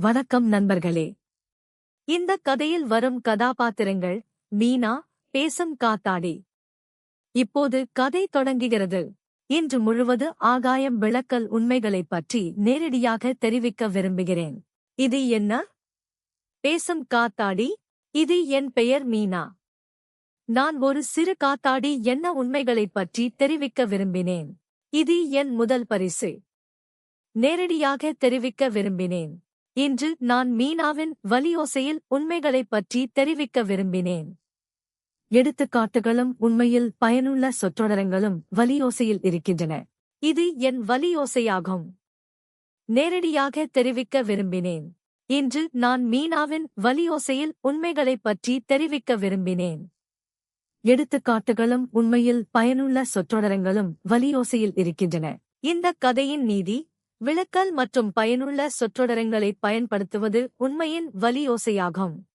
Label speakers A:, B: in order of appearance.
A: வணக்கம் நண்பர்களே. இந்த கதையில் வரும் கதாபாத்திரங்கள் மீனா, பேசும் காத்தாடி. இப்போது கதை தொடங்குகிறது. இன்று முழுவது ஆகாயம் விளக்கல் உண்மைகளைப் பற்றி நேரடியாக தெரிவிக்க விரும்புகிறேன். இது என்ன? பேசும் காத்தாடி. இது என் பெயர் மீனா. நான் ஒரு சிறு காத்தாடி. என்ன உண்மைகளைப் பற்றி தெரிவிக்க விரும்பினேன். இது என் முதல் பரிசு. நேரடியாக தெரிவிக்க விரும்பினேன். இன்று நான் மீனாவின் வலியோசையில் உண்மைகளைப் பற்றி தெரிவிக்க விரும்பினேன். எடுத்துக்காட்டுகளும் உண்மையில் பயனுள்ள சொற்றொடரங்களும் வலியோசையில் இருக்கின்றன. இது என் வலியோசையாகும். நேரடியாக தெரிவிக்க விரும்பினேன். இன்று நான் மீனாவின் வலியோசையில் உண்மைகளைப் பற்றி தெரிவிக்க விரும்பினேன். எடுத்துக்காட்டுகளும் உண்மையில் பயனுள்ள சொற்றொடரங்களும் வலியோசையில் இருக்கின்றன. இந்த கதையின் நீதி, விளக்கல் மற்றும் பயனுள்ள சொற்றொடரங்களைப் பயன்படுத்துவது உண்மையின் வலியோசையாகும்.